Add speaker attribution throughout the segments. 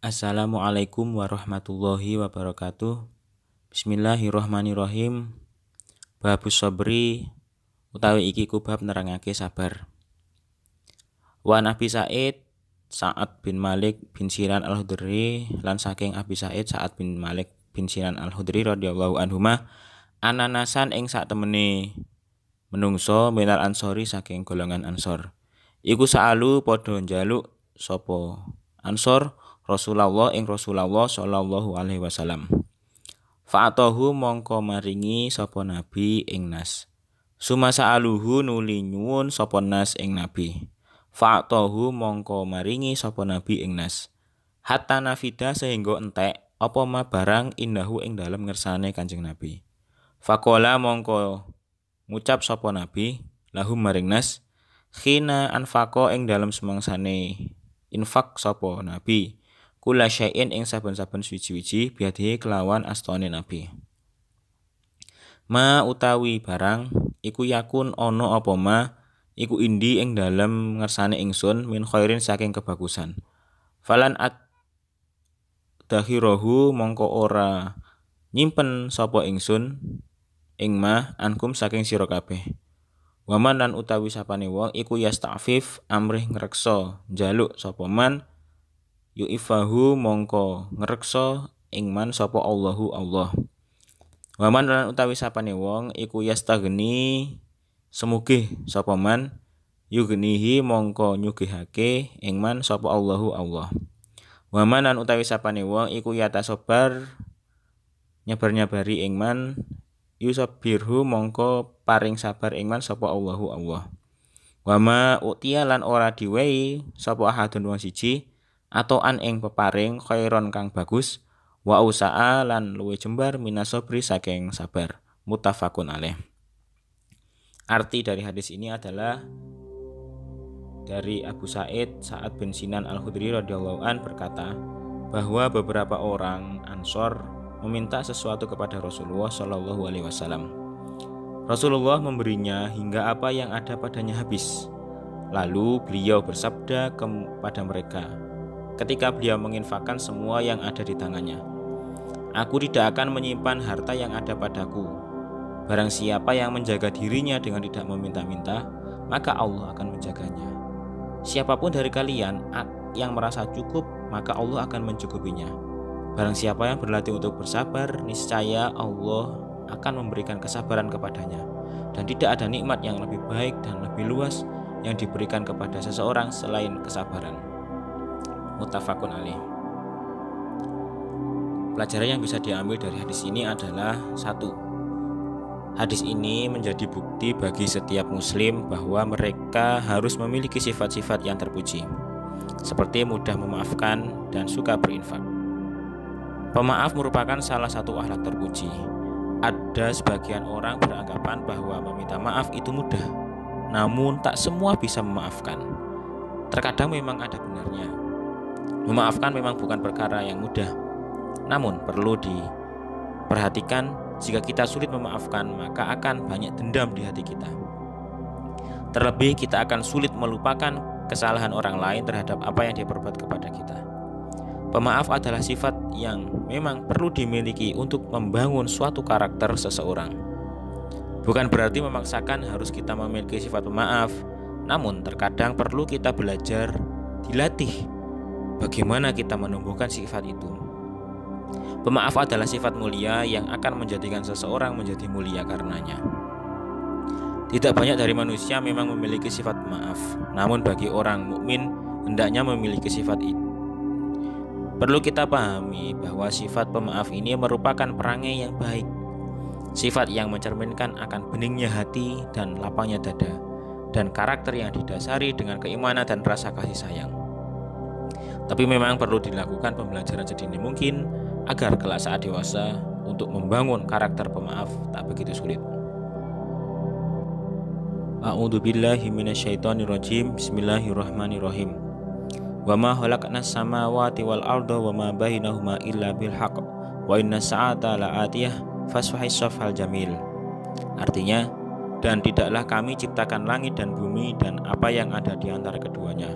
Speaker 1: Assalamualaikum warahmatullahi wabarakatuh. Bismillahirrahmanirrahim. Babus sabri utawi iki kubab nerangake sabar. Wa Abi Sa'id Sa'ad bin Malik bin Sinan Al-Khudri lan saking Abi Sa'id Sa'ad bin Malik bin Sinan Al-Khudri radhiyallahu anhuma ananasan ing sak temene menungso minal ansori saking golongan ansor. Iku sa'alu padha njaluk sapa ansor Rasulullah sallallahu alaihi wasallam. Fa'atahu mongko maringi sapa nabi ing nas. Sumasa aluhu nuli nyuwun sapa nas ing nabi. Fa'atahu mongko maringi sapa nabi ing nas. Hatta nafida sehingga entek apa ma barang indahu ing dalem ngersane Kanjeng Nabi. Faqala mongko ngucap sapa nabi lahum maring nas khina anfaqa ing dalem semangsane infak sapa nabi. Kula syai'in ing saben-saben suci-suci biadihi kelawan astane nabi. Ma utawi barang iku yakun ana apa ma iku indi ing dalem ngersane ingsun min khairin saking kebagusan. Falan dahirohu mongko ora nyimpen sapa ingsun ing ma ankum saking sira kabeh. Waman lan utawi sapane wong iku yasta'fif amrih ngreksa njaluk sapa man yu'ifahu mongko ngreksa ing man sapa Allahu Allah. Waman lan utawi sapane wong iku yastagni semugih sapa man yugnihi mongko nyugihake ing man sapa Allahu Allah. Waman lan utawi sapane wong iku yatasabar nyabar-nyabari ing man yusabirhu mongko paring sabar ing man sapa Allahu Allah. Wama utiya lan ora diwehi sapa ahadun wong siji atau an ing peparing khairon kang bagus wa usaa lan luwe jembar minasobri saking sabar. Muttafaqun alaih. Arti dari hadis ini adalah dari Abu Sa'id Sa'ad bin Sinan Al-Khudri radhiyallahu an berkata bahwa beberapa orang Ansor meminta sesuatu kepada Rasulullah sallallahu alaihi wasallam. Rasulullah memberinya hingga apa yang ada padanya habis. Lalu beliau bersabda kepada mereka ketika beliau menginfakkan semua yang ada di tangannya, aku tidak akan menyimpan harta yang ada padaku. Barang siapa yang menjaga dirinya dengan tidak meminta-minta, maka Allah akan menjaganya. Siapapun dari kalian yang merasa cukup, maka Allah akan mencukupinya. Barang siapa yang berlatih untuk bersabar, niscaya Allah akan memberikan kesabaran kepadanya. Dan tidak ada nikmat yang lebih baik dan lebih luas yang diberikan kepada seseorang selain kesabaran. Muttafaqun alaih. Pelajaran yang bisa diambil dari hadis ini adalah 1. Hadis ini menjadi bukti bagi setiap muslim bahwa mereka harus memiliki sifat-sifat yang terpuji, seperti mudah memaafkan dan suka berinfak. Pemaaf merupakan salah satu akhlak terpuji. Ada sebagian orang beranggapan bahwa meminta maaf itu mudah, namun tak semua bisa memaafkan. Terkadang memang ada benarnya. Memaafkan memang bukan perkara yang mudah, namun perlu diperhatikan jika kita sulit memaafkan maka akan banyak dendam di hati kita. Terlebih kita akan sulit melupakan kesalahan orang lain terhadap apa yang dia perbuat kepada kita. Pemaaf adalah sifat yang memang perlu dimiliki untuk membangun suatu karakter seseorang. Bukan berarti memaksakan harus kita memiliki sifat pemaaf, namun terkadang perlu kita belajar, dilatih bagaimana kita menumbuhkan sifat itu. Pemaaf adalah sifat mulia yang akan menjadikan seseorang menjadi mulia karenanya. Tidak banyak dari manusia memang memiliki sifat pemaaf, namun bagi orang mukmin hendaknya memiliki sifat itu. Perlu kita pahami bahwa sifat pemaaf ini merupakan perangai yang baik, sifat yang mencerminkan akan beningnya hati dan lapangnya dada, dan karakter yang didasari dengan keimanan dan rasa kasih sayang. Tapi memang perlu dilakukan pembelajaran sedini mungkin agar kelak saat dewasa untuk membangun karakter pemaaf tak begitu sulit. A'udzubillahi minasyaitonirrajim. Bismillahirrahmanirrahim. Wa ma khalaqnas samawati wal arda wa ma bainahuma illa bil haqq wa inna sa'ata la'atiyah fasfahis safhal jamil. Artinya, dan tidaklah kami ciptakan langit dan bumi dan apa yang ada di antara keduanya,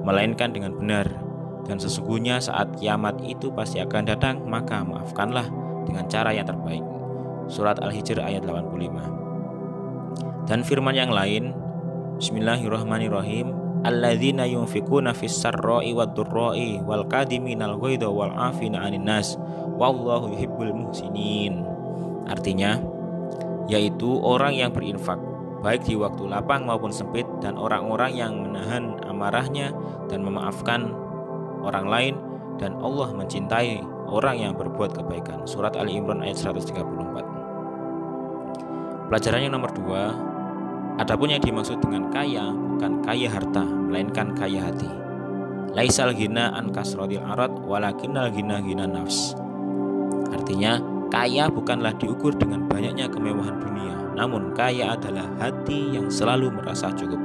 Speaker 1: melainkan dengan benar, dan sesungguhnya saat kiamat itu pasti akan datang, maka maafkanlah dengan cara yang terbaik. Surat Al-Hijr ayat 85. Dan firman yang lain, Bismillahirrahmanirrahim, alladzina yunfikuna fis sarra'i wad-dharra'i wal kadhiminal ghaidha wal 'afina 'anil nas wallahu yuhibbul muhsinin. Artinya, yaitu orang yang berinfak baik di waktu lapang maupun sempit, dan orang-orang yang menahan amarahnya dan memaafkan orang lain, dan Allah mencintai orang yang berbuat kebaikan. Surat Ali Imran ayat 134. Pelajaran yang nomor 2, adapun yang dimaksud dengan kaya bukan kaya harta, melainkan kaya hati. Laisal ghina an kasratil arad walakinnal ghina ghina nafs. Artinya, kaya bukanlah diukur dengan banyaknya kemewahan dunia, namun kaya adalah hati yang selalu merasa cukup.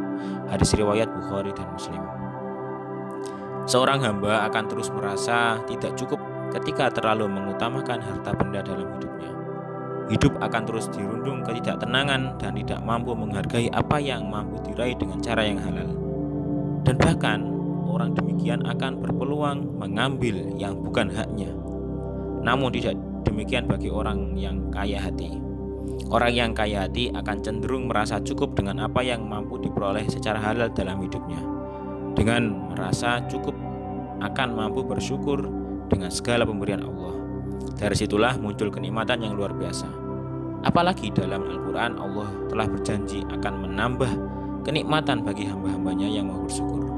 Speaker 1: Hadis riwayat Bukhari dan Muslim. Seorang hamba akan terus merasa tidak cukup ketika terlalu mengutamakan harta benda dalam hidupnya. Hidup akan terus dirundung ketidaktenangan dan tidak mampu menghargai apa yang mampu diraih dengan cara yang halal. Dan bahkan orang demikian akan berpeluang mengambil yang bukan haknya. Namun tidak demikian bagi orang yang kaya hati. Orang yang kaya hati akan cenderung merasa cukup dengan apa yang mampu diperoleh secara halal dalam hidupnya. Dengan merasa cukup, akan mampu bersyukur dengan segala pemberian Allah. Dari situlah muncul kenikmatan yang luar biasa. Apalagi dalam Al-Quran, Allah telah berjanji akan menambah kenikmatan bagi hamba-hambanya yang mau bersyukur.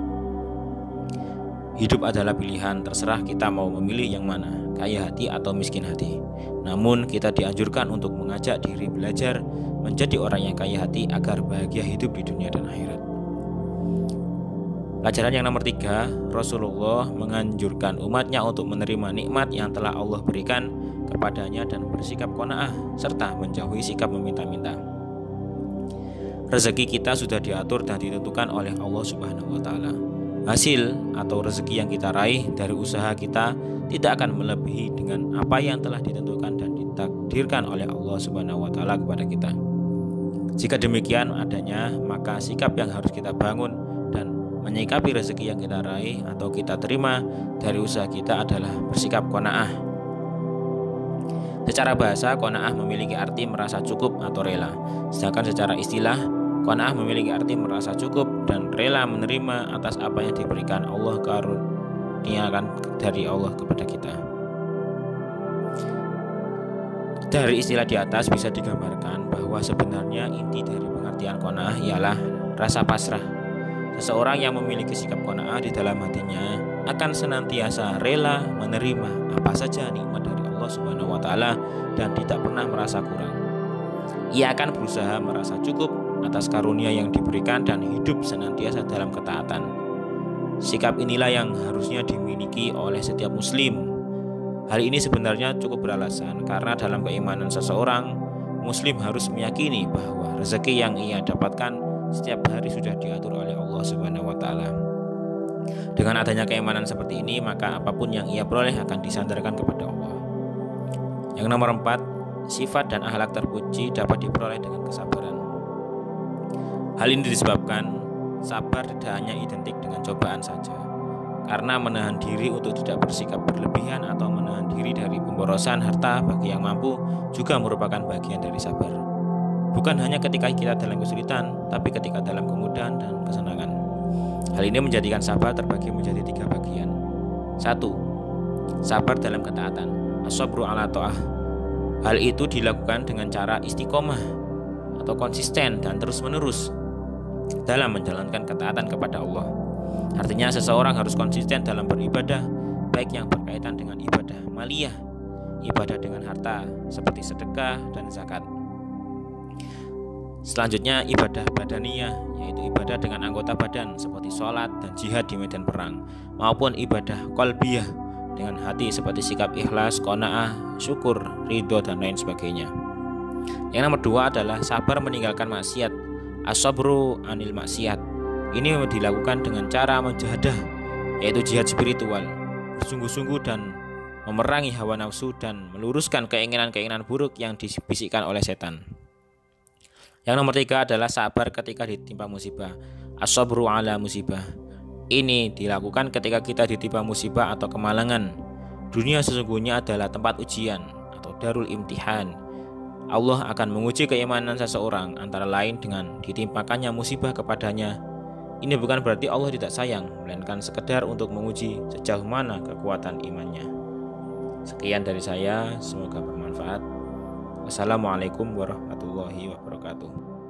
Speaker 1: Hidup adalah pilihan, terserah kita mau memilih yang mana, kaya hati atau miskin hati. Namun kita dianjurkan untuk mengajak diri belajar menjadi orang yang kaya hati agar bahagia hidup di dunia dan akhirat. Pelajaran yang nomor 3, Rasulullah menganjurkan umatnya untuk menerima nikmat yang telah Allah berikan kepadanya dan bersikap qanaah serta menjauhi sikap meminta-minta. Rezeki kita sudah diatur dan ditentukan oleh Allah Subhanahu wa taala. Hasil atau rezeki yang kita raih dari usaha kita tidak akan melebihi dengan apa yang telah ditentukan dan ditakdirkan oleh Allah Subhanahu wa taala kepada kita. Jika demikian adanya, maka sikap yang harus kita bangun dan menyikapi rezeki yang kita raih atau kita terima dari usaha kita adalah bersikap qanaah. Secara bahasa, qanaah memiliki arti merasa cukup atau rela. Sedangkan secara istilah, qanaah memiliki arti merasa cukup dan rela menerima atas apa yang diberikan Allah, karuniakan dari Allah kepada kita. Dari istilah di atas bisa digambarkan bahwa sebenarnya inti dari pengertian qanaah ialah rasa pasrah. Seseorang yang memiliki sikap qanaah di dalam hatinya akan senantiasa rela menerima apa saja nikmat dari Allah Subhanahu wa taala dan tidak pernah merasa kurang. Ia akan berusaha merasa cukup atas karunia yang diberikan dan hidup senantiasa dalam ketaatan. Sikap inilah yang harusnya dimiliki oleh setiap muslim. Hal ini sebenarnya cukup beralasan karena dalam keimanan seseorang, muslim harus meyakini bahwa rezeki yang ia dapatkan setiap hari sudah diatur oleh Allah Subhanahu wa taala. Dengan adanya keimanan seperti ini, maka apapun yang ia peroleh akan disandarkan kepada Allah. Yang nomor 4, sifat dan akhlak terpuji dapat diperoleh dengan kesabaran. Hal ini disebabkan sabar tidak hanya identik dengan cobaan saja. Karena menahan diri untuk tidak bersikap berlebihan atau menahan diri dari pemborosan harta bagi yang mampu juga merupakan bagian dari sabar. Bukan hanya ketika kita dalam kesulitan, tapi ketika dalam kemudahan dan kesenangan. Hal ini menjadikan sabar terbagi menjadi 3 bagian. 1. Sabar dalam ketaatan, as-sabru ala ta'ah. Hal itu dilakukan dengan cara istiqomah atau konsisten dan terus-menerus dalam menjalankan ketaatan kepada Allah. Artinya seseorang harus konsisten dalam beribadah, baik yang berkaitan dengan ibadah maliyah, ibadah dengan harta seperti sedekah dan zakat. Selanjutnya ibadah badaniyah, yaitu ibadah dengan anggota badan seperti sholat dan jihad di medan perang, maupun ibadah qalbiyah dengan hati seperti sikap ikhlas, qanaah, syukur, ridho dan lain sebagainya. Yang nomor 2 adalah sabar meninggalkan maksiat, as-sabru anil maksiat. Ini dilakukan dengan cara menjahadah, yaitu jihad spiritual, bersungguh-sungguh dan memerangi hawa nafsu dan meluruskan keinginan-keinginan buruk yang dibisikkan oleh setan. Yang nomor 3 adalah sabar ketika ditimpa musibah, as-sabru ala musibah. Ini dilakukan ketika kita ditimpa musibah atau kemalangan. Dunia sesungguhnya adalah tempat ujian atau darul imtihan. Allah akan menguji keimanan seseorang antara lain dengan ditimpakannya musibah kepadanya. Ini bukan berarti Allah tidak sayang, melainkan sekedar untuk menguji sejauh mana kekuatan imannya. Sekian dari saya, semoga bermanfaat. Wassalamualaikum warahmatullahi wabarakatuh.